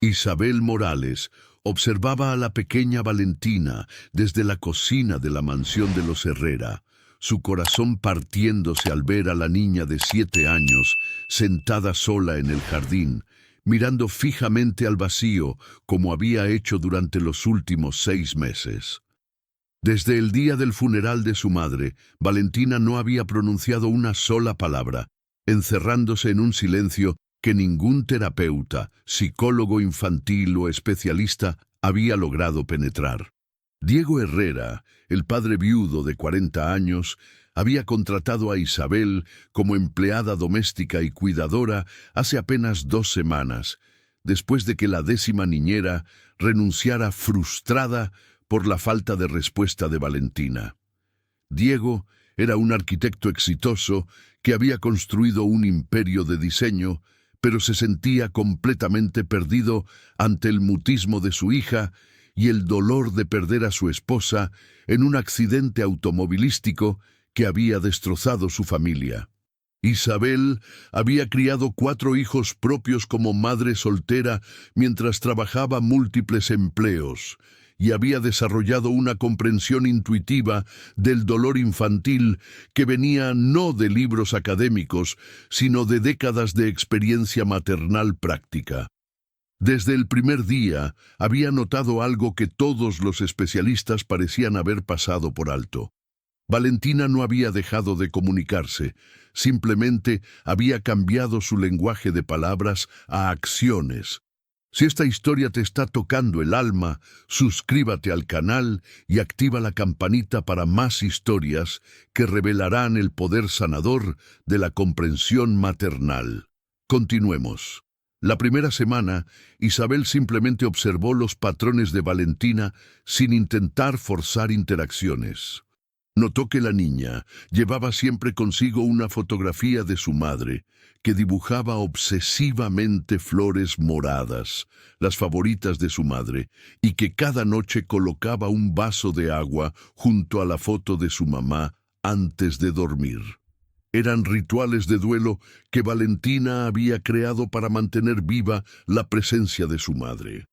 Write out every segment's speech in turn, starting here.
Isabel Morales observaba a la pequeña Valentina desde la cocina de la mansión de los Herrera, su corazón partiéndose al ver a la niña de 7 años sentada sola en el jardín, mirando fijamente al vacío como había hecho durante los últimos 6 meses. Desde el día del funeral de su madre, Valentina no había pronunciado una sola palabra, encerrándose en un silencio que ningún terapeuta, psicólogo infantil o especialista había logrado penetrar. Diego Herrera, el padre viudo de 40 años, había contratado a Isabel como empleada doméstica y cuidadora hace apenas 2 semanas, después de que la 10ª niñera renunciara frustrada por la falta de respuesta de Valentina. Diego era un arquitecto exitoso que había construido un imperio de diseño, pero se sentía completamente perdido ante el mutismo de su hija y el dolor de perder a su esposa en un accidente automovilístico que había destrozado su familia. Isabel había criado 4 hijos propios como madre soltera mientras trabajaba múltiples empleos y había desarrollado una comprensión intuitiva del dolor infantil que venía no de libros académicos, sino de décadas de experiencia maternal práctica. Desde el primer día había notado algo que todos los especialistas parecían haber pasado por alto. Valentina no había dejado de comunicarse, simplemente había cambiado su lenguaje de palabras a acciones. Si esta historia te está tocando el alma, suscríbete al canal y activa la campanita para más historias que revelarán el poder sanador de la comprensión maternal. Continuemos. La primera semana, Isabel simplemente observó los patrones de Valentina sin intentar forzar interacciones. Notó que la niña llevaba siempre consigo una fotografía de su madre, que dibujaba obsesivamente flores moradas, las favoritas de su madre, y que cada noche colocaba un vaso de agua junto a la foto de su mamá antes de dormir. Eran rituales de duelo que Valentina había creado para mantener viva la presencia de su madre.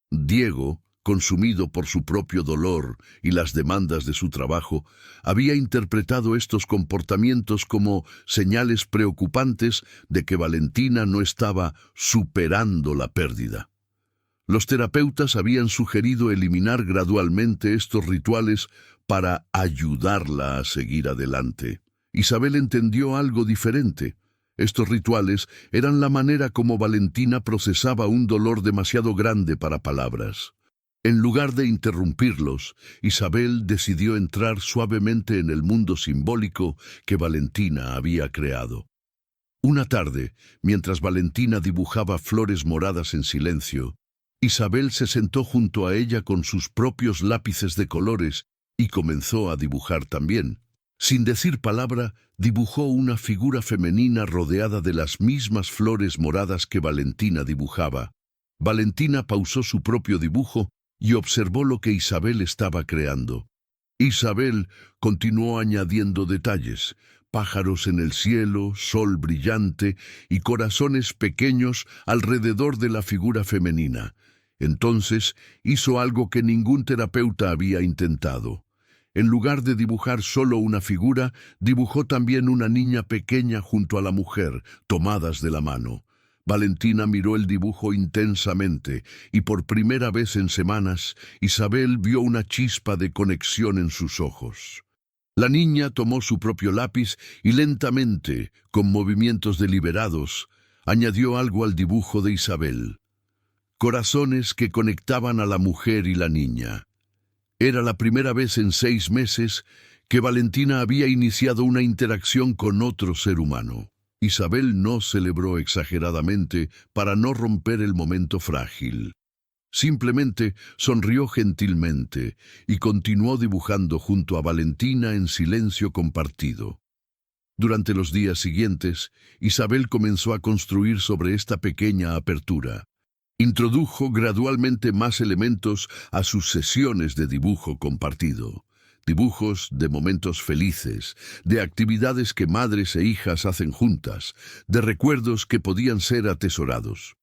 Diego, consumido por su propio dolor y las demandas de su trabajo, había interpretado estos comportamientos como señales preocupantes de que Valentina no estaba superando la pérdida. Los terapeutas habían sugerido eliminar gradualmente estos rituales para ayudarla a seguir adelante. Isabel entendió algo diferente. Estos rituales eran la manera como Valentina procesaba un dolor demasiado grande para palabras. En lugar de interrumpirlos, Isabel decidió entrar suavemente en el mundo simbólico que Valentina había creado. Una tarde, mientras Valentina dibujaba flores moradas en silencio, Isabel se sentó junto a ella con sus propios lápices de colores y comenzó a dibujar también. Sin decir palabra, dibujó una figura femenina rodeada de las mismas flores moradas que Valentina dibujaba. Valentina pausó su propio dibujo y observó lo que Isabel estaba creando. Isabel continuó añadiendo detalles: pájaros en el cielo, sol brillante y corazones pequeños alrededor de la figura femenina. Entonces hizo algo que ningún terapeuta había intentado. En lugar de dibujar solo una figura, dibujó también una niña pequeña junto a la mujer, tomadas de la mano. Valentina miró el dibujo intensamente y por primera vez en semanas, Isabel vio una chispa de conexión en sus ojos. La niña tomó su propio lápiz y lentamente, con movimientos deliberados, añadió algo al dibujo de Isabel. Corazones que conectaban a la mujer y la niña. Era la primera vez en 6 meses que Valentina había iniciado una interacción con otro ser humano. Isabel no celebró exageradamente para no romper el momento frágil. Simplemente sonrió gentilmente y continuó dibujando junto a Valentina en silencio compartido. Durante los días siguientes, Isabel comenzó a construir sobre esta pequeña apertura. Introdujo gradualmente más elementos a sus sesiones de dibujo compartido. Dibujos de momentos felices, de actividades que madres e hijas hacen juntas, de recuerdos que podían ser atesorados.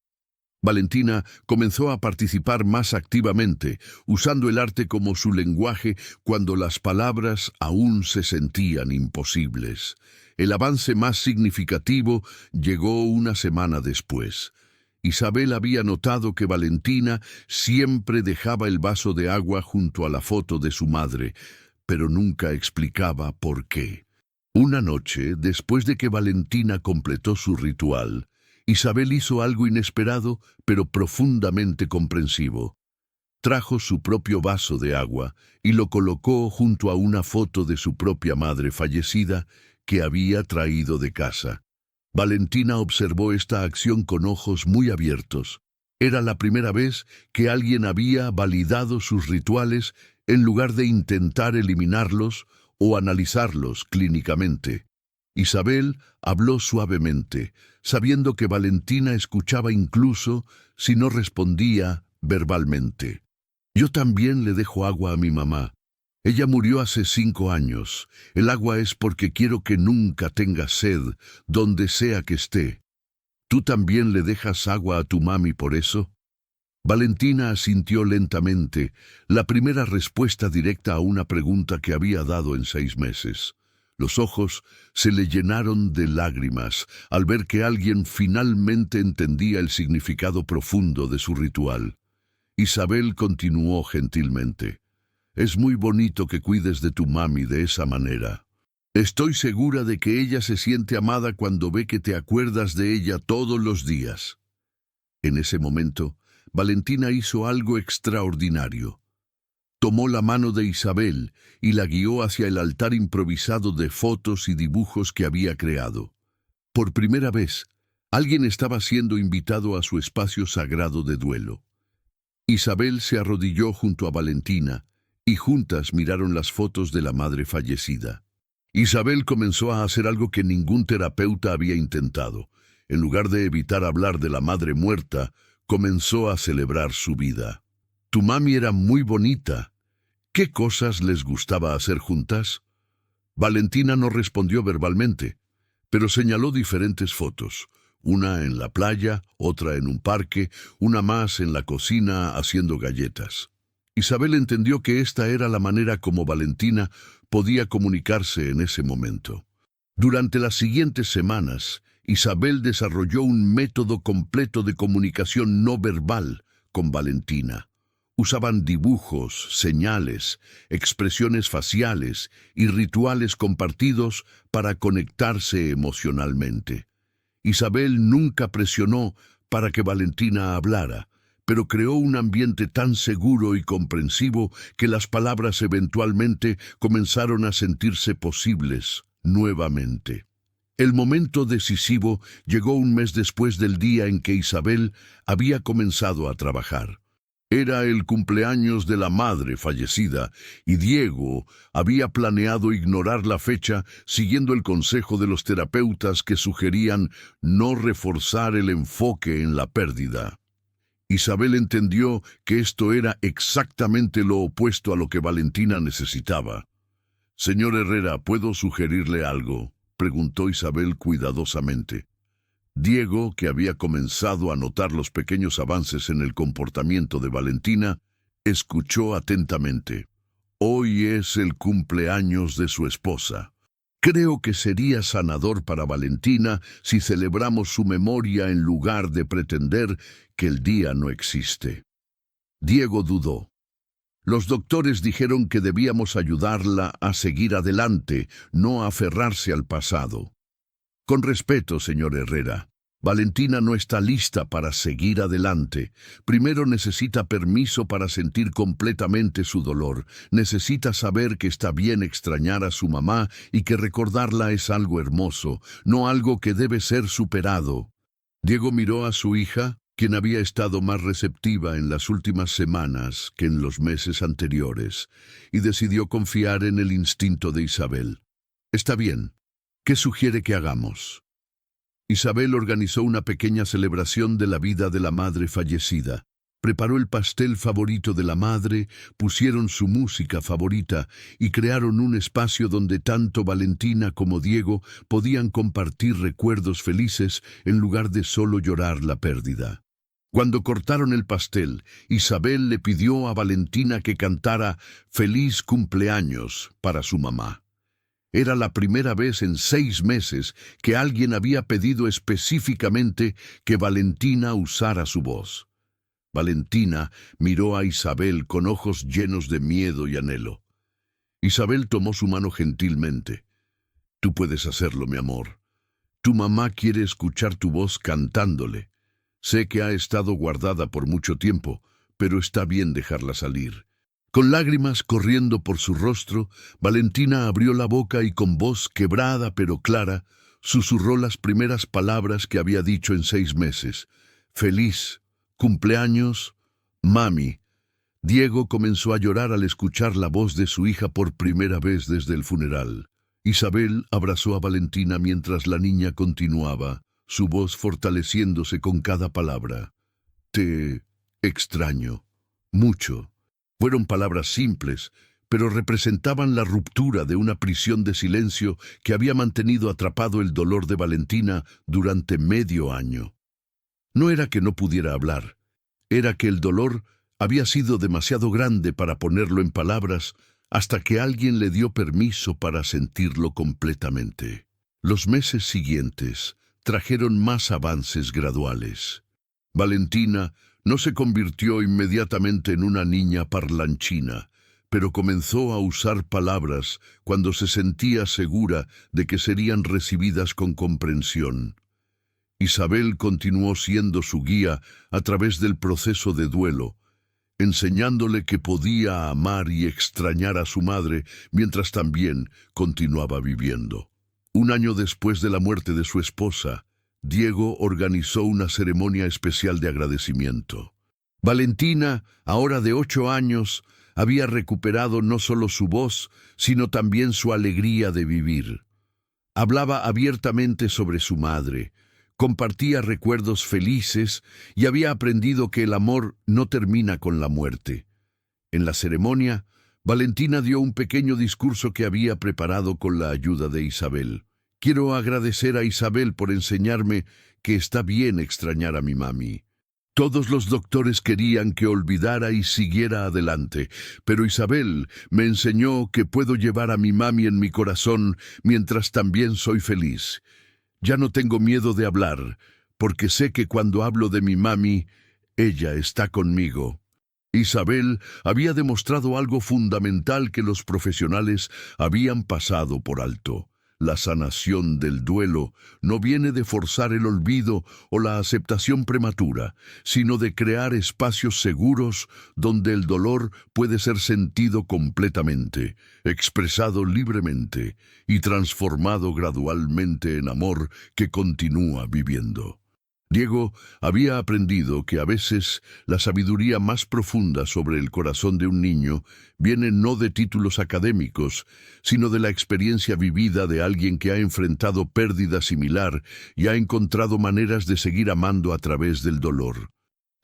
Valentina comenzó a participar más activamente, usando el arte como su lenguaje cuando las palabras aún se sentían imposibles. El avance más significativo llegó una semana después. Isabel había notado que Valentina siempre dejaba el vaso de agua junto a la foto de su madre, pero nunca explicaba por qué. Una noche, después de que Valentina completó su ritual, Isabel hizo algo inesperado, pero profundamente comprensivo. Trajo su propio vaso de agua y lo colocó junto a una foto de su propia madre fallecida que había traído de casa. Valentina observó esta acción con ojos muy abiertos. Era la primera vez que alguien había validado sus rituales en lugar de intentar eliminarlos o analizarlos clínicamente. Isabel habló suavemente, sabiendo que Valentina escuchaba incluso si no respondía verbalmente. Yo también le dejo agua a mi mamá. Ella murió hace 5 años. El agua es porque quiero que nunca tenga sed, donde sea que esté. ¿Tú también le dejas agua a tu mami por eso? Valentina asintió lentamente, la primera respuesta directa a una pregunta que había dado en 6 meses. Los ojos se le llenaron de lágrimas al ver que alguien finalmente entendía el significado profundo de su ritual. Isabel continuó gentilmente. Es muy bonito que cuides de tu mami de esa manera. Estoy segura de que ella se siente amada cuando ve que te acuerdas de ella todos los días. En ese momento, Valentina hizo algo extraordinario. Tomó la mano de Isabel y la guió hacia el altar improvisado de fotos y dibujos que había creado. Por primera vez, alguien estaba siendo invitado a su espacio sagrado de duelo. Isabel se arrodilló junto a Valentina y juntas miraron las fotos de la madre fallecida. Isabel comenzó a hacer algo que ningún terapeuta había intentado. En lugar de evitar hablar de la madre muerta, comenzó a celebrar su vida. Tu mami era muy bonita. ¿Qué cosas les gustaba hacer juntas? Valentina no respondió verbalmente, pero señaló diferentes fotos. Una en la playa, otra en un parque, una más en la cocina haciendo galletas. Isabel entendió que esta era la manera como Valentina podía comunicarse en ese momento. Durante las siguientes semanas, Isabel desarrolló un método completo de comunicación no verbal con Valentina. Usaban dibujos, señales, expresiones faciales y rituales compartidos para conectarse emocionalmente. Isabel nunca presionó para que Valentina hablara, pero creó un ambiente tan seguro y comprensivo que las palabras eventualmente comenzaron a sentirse posibles nuevamente. El momento decisivo llegó un mes después del día en que Isabel había comenzado a trabajar. Era el cumpleaños de la madre fallecida y Diego había planeado ignorar la fecha siguiendo el consejo de los terapeutas que sugerían no reforzar el enfoque en la pérdida. Isabel entendió que esto era exactamente lo opuesto a lo que Valentina necesitaba. «Señor Herrera, ¿puedo sugerirle algo?», preguntó Isabel cuidadosamente. Diego, que había comenzado a notar los pequeños avances en el comportamiento de Valentina, escuchó atentamente. «Hoy es el cumpleaños de su esposa. Creo que sería sanador para Valentina si celebramos su memoria en lugar de pretender que el día no existe». Diego dudó. Los doctores dijeron que debíamos ayudarla a seguir adelante, no aferrarse al pasado. Con respeto, señor Herrera, Valentina no está lista para seguir adelante. Primero necesita permiso para sentir completamente su dolor. Necesita saber que está bien extrañar a su mamá y que recordarla es algo hermoso, no algo que debe ser superado. Diego miró a su hija, quien había estado más receptiva en las últimas semanas que en los meses anteriores, y decidió confiar en el instinto de Isabel. «Está bien. ¿Qué sugiere que hagamos?». Isabel organizó una pequeña celebración de la vida de la madre fallecida. Preparó el pastel favorito de la madre, pusieron su música favorita y crearon un espacio donde tanto Valentina como Diego podían compartir recuerdos felices en lugar de solo llorar la pérdida. Cuando cortaron el pastel, Isabel le pidió a Valentina que cantara «Feliz cumpleaños» para su mamá. Era la primera vez en 6 meses que alguien había pedido específicamente que Valentina usara su voz. Valentina miró a Isabel con ojos llenos de miedo y anhelo. Isabel tomó su mano gentilmente. «Tú puedes hacerlo, mi amor. Tu mamá quiere escuchar tu voz cantándole. Sé que ha estado guardada por mucho tiempo, pero está bien dejarla salir». Con lágrimas corriendo por su rostro, Valentina abrió la boca y con voz quebrada pero clara, susurró las primeras palabras que había dicho en 6 meses. «Feliz cumpleaños, mami». Diego comenzó a llorar al escuchar la voz de su hija por primera vez desde el funeral. Isabel abrazó a Valentina mientras la niña continuaba, su voz fortaleciéndose con cada palabra. «Te extraño mucho». Fueron palabras simples, pero representaban la ruptura de una prisión de silencio que había mantenido atrapado el dolor de Valentina durante medio año. No era que no pudiera hablar, era que el dolor había sido demasiado grande para ponerlo en palabras hasta que alguien le dio permiso para sentirlo completamente. Los meses siguientes trajeron más avances graduales. Valentina no se convirtió inmediatamente en una niña parlanchina, pero comenzó a usar palabras cuando se sentía segura de que serían recibidas con comprensión. Isabel continuó siendo su guía a través del proceso de duelo, enseñándole que podía amar y extrañar a su madre mientras también continuaba viviendo. Un año después de la muerte de su esposa, Diego organizó una ceremonia especial de agradecimiento. Valentina, ahora de 8 años, había recuperado no solo su voz, sino también su alegría de vivir. Hablaba abiertamente sobre su madre, compartía recuerdos felices y había aprendido que el amor no termina con la muerte. En la ceremonia, Valentina dio un pequeño discurso que había preparado con la ayuda de Isabel. «Quiero agradecer a Isabel por enseñarme que está bien extrañar a mi mami. Todos los doctores querían que olvidara y siguiera adelante, pero Isabel me enseñó que puedo llevar a mi mami en mi corazón mientras también soy feliz. Ya no tengo miedo de hablar, porque sé que cuando hablo de mi mami, ella está conmigo». Isabel había demostrado algo fundamental que los profesionales habían pasado por alto. La sanación del duelo no viene de forzar el olvido o la aceptación prematura, sino de crear espacios seguros donde el dolor puede ser sentido completamente, expresado libremente y transformado gradualmente en amor que continúa viviendo. Diego había aprendido que a veces la sabiduría más profunda sobre el corazón de un niño viene no de títulos académicos, sino de la experiencia vivida de alguien que ha enfrentado pérdida similar y ha encontrado maneras de seguir amando a través del dolor.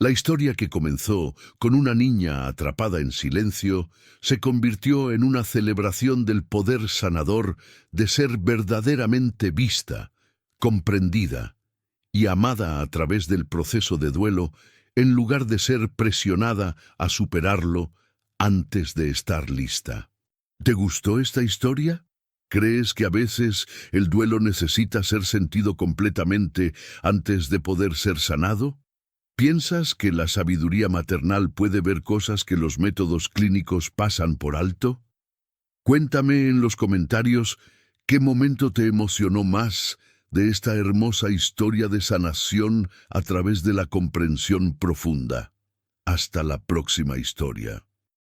La historia que comenzó con una niña atrapada en silencio se convirtió en una celebración del poder sanador de ser verdaderamente vista, comprendida y amada a través del proceso de duelo, en lugar de ser presionada a superarlo antes de estar lista. ¿Te gustó esta historia? ¿Crees que a veces el duelo necesita ser sentido completamente antes de poder ser sanado? ¿Piensas que la sabiduría maternal puede ver cosas que los métodos clínicos pasan por alto? Cuéntame en los comentarios qué momento te emocionó más de esta hermosa historia de sanación a través de la comprensión profunda. Hasta la próxima historia.